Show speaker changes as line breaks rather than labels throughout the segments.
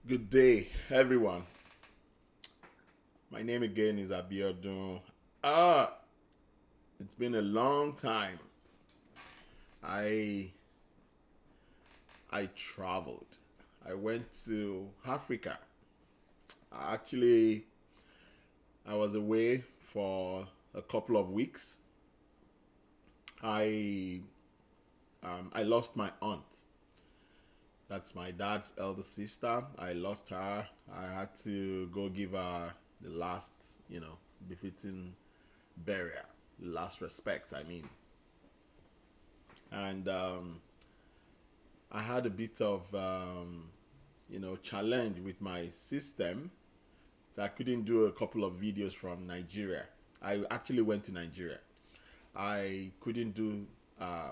Good day, everyone. My name again is Abiodun. Ah, it's been a long time. I I traveled. I went to Africa. Actually, I was away for a couple of weeks. I I lost my aunt. That's my dad's elder sister. I lost her. I had to go give her the last, befitting burial, the last respect. I mean, and I had a bit of challenge with my system, so I couldn't do a couple of videos from Nigeria. I actually went to Nigeria. I couldn't do a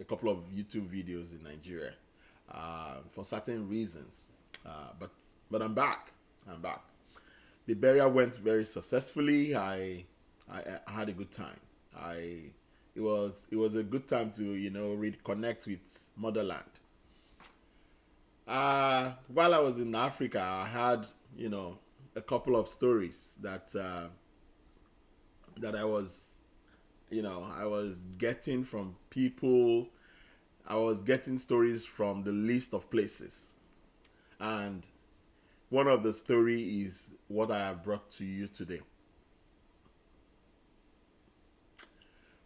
couple of YouTube videos in Nigeria for certain reasons, but I'm back. I'm back. The burial went very successfully. I had a good time. I it was a good time to reconnect with motherland. While I was in Africa, I had a couple of stories that I was getting from people. I was getting stories from the list of places, and one of the story is what I have brought to you today.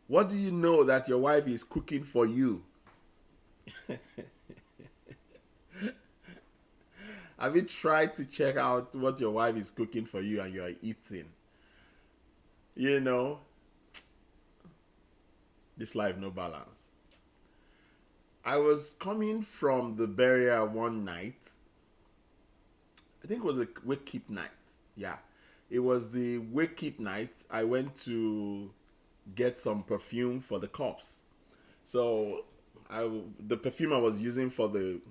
What do you know that your wife is cooking for you? Have you tried to check out what your wife is cooking for you and you are eating? You know, this life no balance. I was coming from the burial one night. I think it was a wake keep night. Yeah, it was the wake keep night. I went to get some perfume for the corpse. So the perfume I was using for the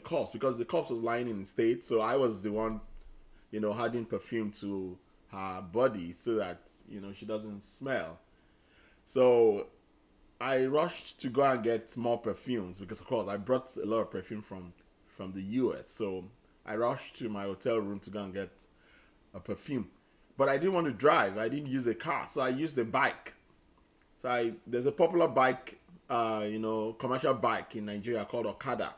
corpse, because the corpse was lying in state. So I was the one, adding perfume to her body so that she doesn't smell. So I rushed to go and get more perfumes because, of course, I brought a lot of perfume from the US. So I rushed to my hotel room to go and get a perfume. But I didn't want to drive. I didn't use a car, so I used a bike. So there's a popular bike, commercial bike in Nigeria called Okada.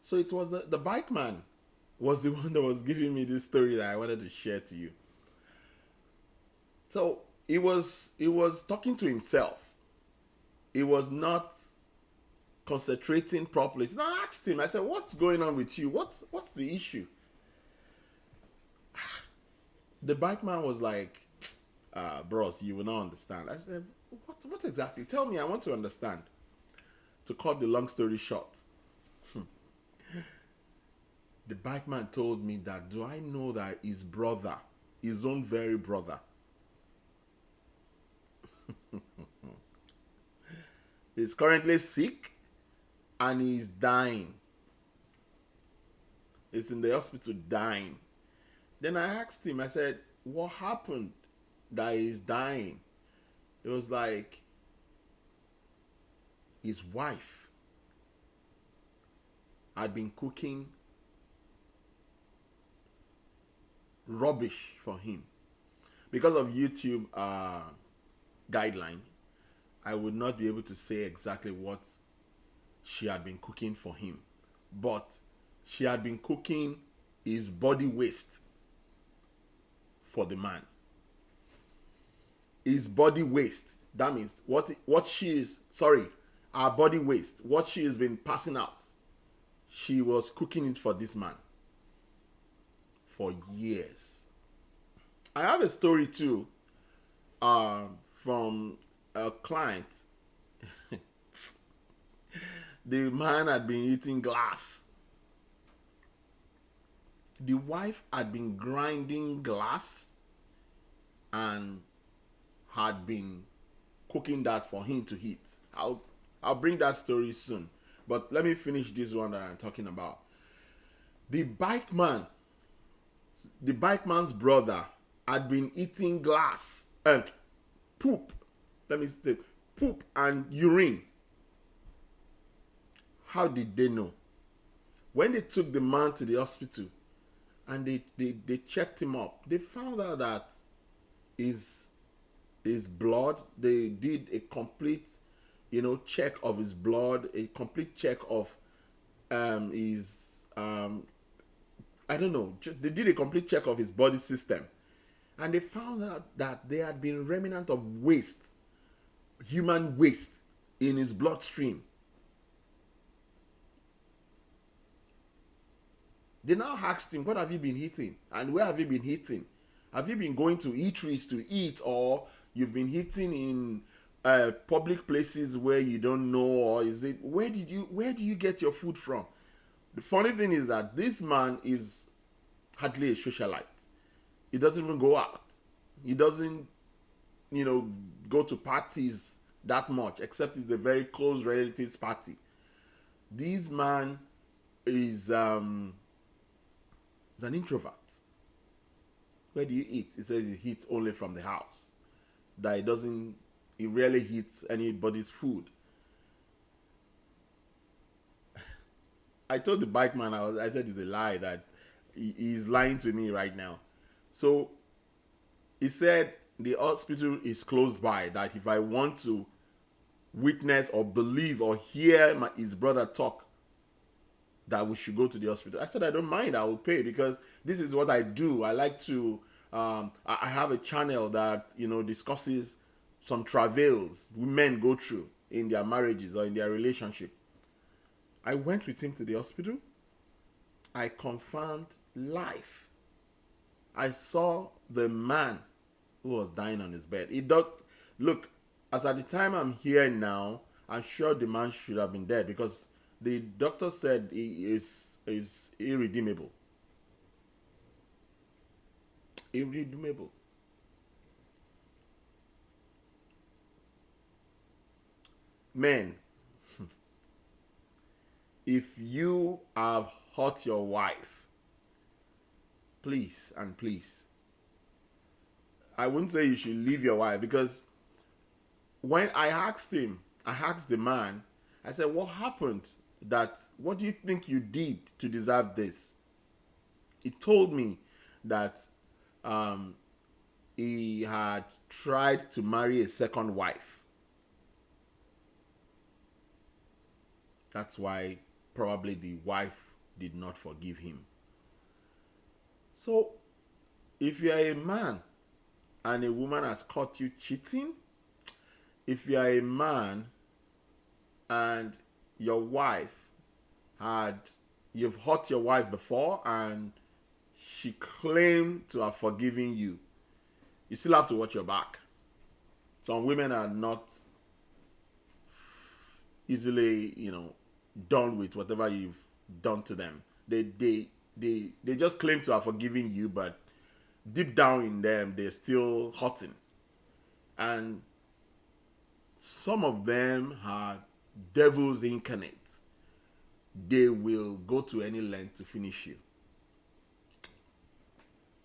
So it was the bike man was the one that was giving me this story that I wanted to share to you. So he was talking to himself. He was not concentrating properly. So I asked him, I said, "What's going on with you? What's the issue?" The bike man was like, bros, you will not understand. I said, what exactly? Tell me, I want to understand. To cut the long story short, the bike man told me that, do I know that his brother, his own very brother, is currently sick and he's dying. He's in the hospital dying. Then I asked him, I said, what happened that he's dying? It was like his wife had been cooking rubbish for him. Because of YouTube guideline, I would not be able to say exactly what she had been cooking for him. But she had been cooking his body waste for the man. His body waste. That means what she is, sorry, our body waste, what she has been passing out. She was cooking it for this man for years. I have a story too from a client. The man had been eating glass. The wife had been grinding glass and had been cooking that for him to eat. I'll bring that story soon. But let me finish this one that I'm talking about. The bike man, the bike man's brother had been eating glass and poop. Let me say poop and urine. How did they know? When they took the man to the hospital and they checked him up, they found out that his blood, they did a complete, check of his blood, a complete check of his I don't know, they did a complete check of his body system, and they found out that there had been remnant of waste, human waste, in his bloodstream. They now asked him, what have you been eating? And where have you been eating? Have you been going to eateries to eat, or you've been eating in public places where you don't know, or is it, where do you get your food from? The funny thing is that this man is hardly a socialite. He doesn't even go out. He doesn't, go to parties that much, except it's a very close relatives party. This man is an introvert. Where do you eat? He says he eats only from the house. That he rarely eats anybody's food. I told the bike man, I said it's a lie, that he's lying to me right now. So he said the hospital is close by, that if I want to witness or believe or hear his brother talk, that we should go to the hospital. I said, I don't mind, I will pay, because this is what I do. I like to, I have a channel that, discusses some travails men go through in their marriages or in their relationship. I went with him to the hospital. I confirmed life. I saw the man who was dying on his bed. Look, as at the time I'm here now, I'm sure the man should have been dead, because the doctor said he is irredeemable. Irredeemable. Men, if you have hurt your wife, please and please, I wouldn't say you should leave your wife, because when I asked the man, I said, what happened? What do you think you did to deserve this? He told me that he had tried to marry a second wife. That's why probably the wife did not forgive him. So, if you are a man and a woman has caught you cheating, if you are a man and you've hurt your wife before and she claimed to have forgiven you, you still have to watch your back. Some women are not easily, done with whatever you've done to them. They just claim to have forgiven you, but deep down in them, they're still hurting. And some of them are devils incarnate. They will go to any length to finish you.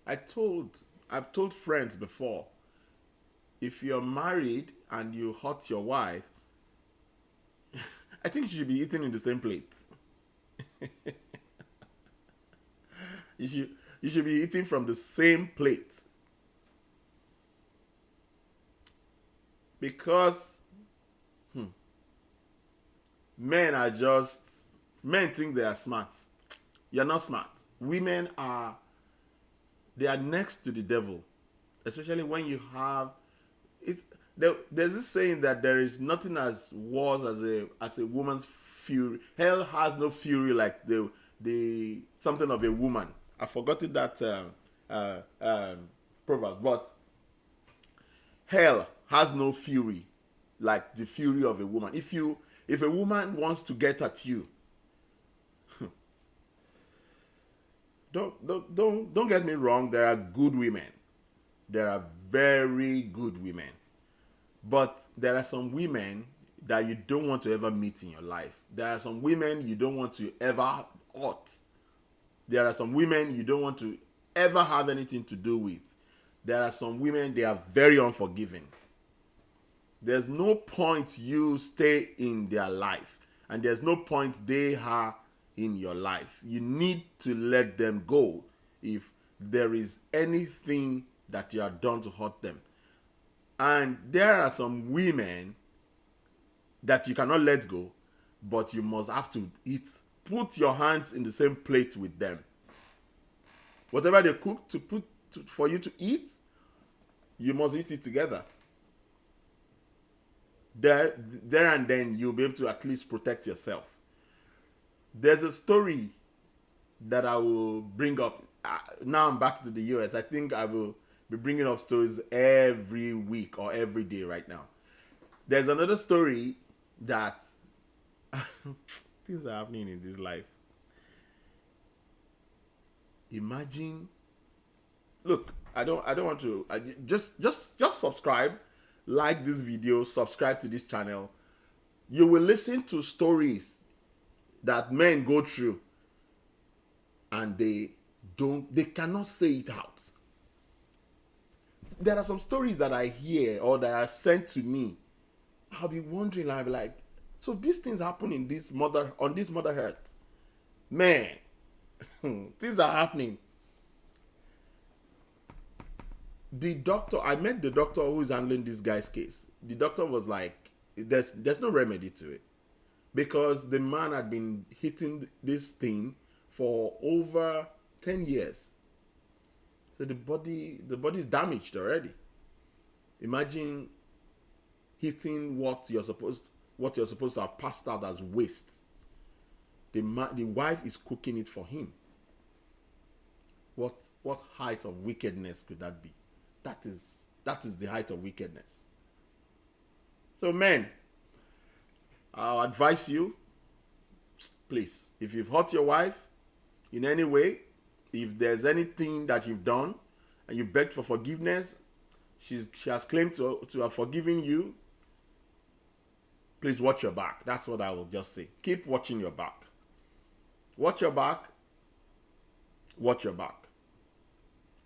I've told friends before, if you're married and you hurt your wife, I think you should be eating in the same plate. You should be eating from the same plate. Because men think they are smart. You're not smart. Women they are next to the devil. Especially when you have, there's this saying that there is nothing as worse as a woman's fury. Hell has no fury like the something of a woman. I've forgotten that proverb, but hell has no fury like the fury of a woman. If a woman wants to get at you, don't get me wrong, there are good women. There are very good women. But there are some women that you don't want to ever meet in your life. There are some women you don't want to ever hurt. There are some women you don't want to ever have anything to do with. There are some women, they are very unforgiving. There's no point you stay in their life. And there's no point they are in your life. You need to let them go if there is anything that you have done to hurt them. And there are some women that you cannot let go, but you must have to eat. Put your hands in the same plate with them. Whatever they cook for you to eat, you must eat it together. There and then you'll be able to at least protect yourself. There's a story that I will bring up. Now I'm back to the US. I think I will be bringing up stories every week or every day right now. There's another story that things are happening in this life. Imagine, look, I don't want to. Just subscribe, like this video, subscribe to this channel. You will listen to stories that men go through, and they cannot say it out. There are some stories that I hear or that are sent to me. I'll be wondering, I'll be like, so these things happen on this mother earth. Man, things are happening. The doctor, I met the doctor who is handling this guy's case. The doctor was like, there's no remedy to it. Because the man had been hitting this thing for over 10 years. So the body is damaged already. Imagine hitting what you're supposed to have passed out as waste. The wife is cooking it for him. What height of wickedness could that be? That is the height of wickedness. So men, I'll advise you, please, if you've hurt your wife in any way, if there's anything that you've done and you begged for forgiveness, she has claimed to have forgiven you, please watch your back. That's what I will just say. Keep watching your back. Watch your back. Watch your back.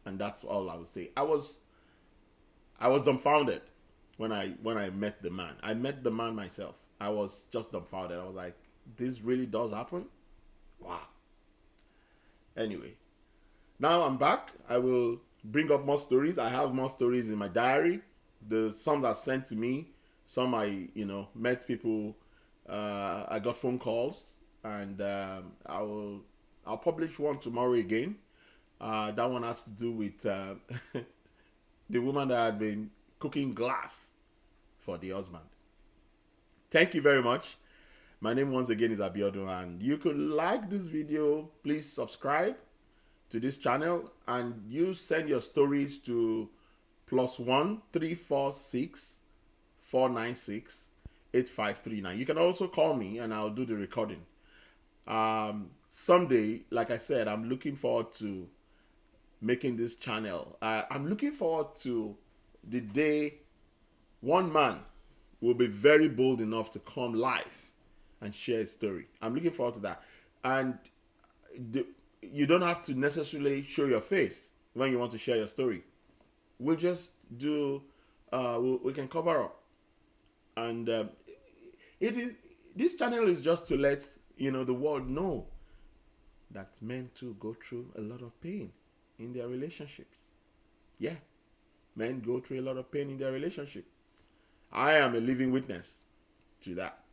And that's all I will say. I was dumbfounded when I met the man. I met the man myself. I was just dumbfounded. I was like, this really does happen? Wow. Anyway, now I'm back. I will bring up more stories. I have more stories in my diary. Some that sent to me, some I met people. I got phone calls, and I'll publish one tomorrow again. That one has to do with the woman that had been cooking glass for the husband. Thank you very much. My name once again is Abiodun, and you could like this video. Please subscribe to this channel, and you send your stories to +1 346 496 8539. You can also call me and I'll do the recording. Someday, like I said, I'm looking forward to making this channel. I'm looking forward to the day one man will be very bold enough to come live and share his story. I'm looking forward to that. And you don't have to necessarily show your face when you want to share your story. We'll just do, we can cover up. And this channel is just to let the world know that men too go through a lot of pain in their relationships. Yeah, men go through a lot of pain in their relationship. I am a living witness to that.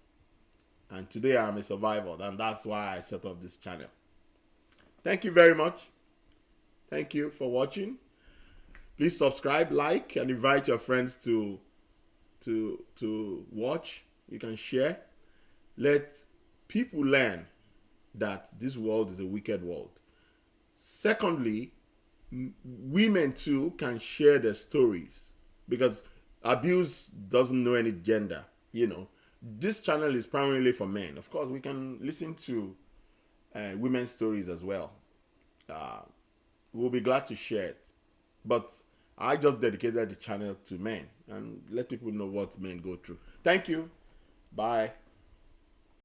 And today I am a survivor, and that's why I set up this channel. Thank you very much. Thank you for watching. Please subscribe, like, and invite your friends to watch. You can share. Let people learn that this world is a wicked world. Secondly, women too can share their stories, because abuse doesn't know any gender. This channel is primarily for men. Of course, we can listen to women's stories as well. We'll be glad to share it. But I just dedicated the channel to men and let people know what men go through. Thank you. Bye.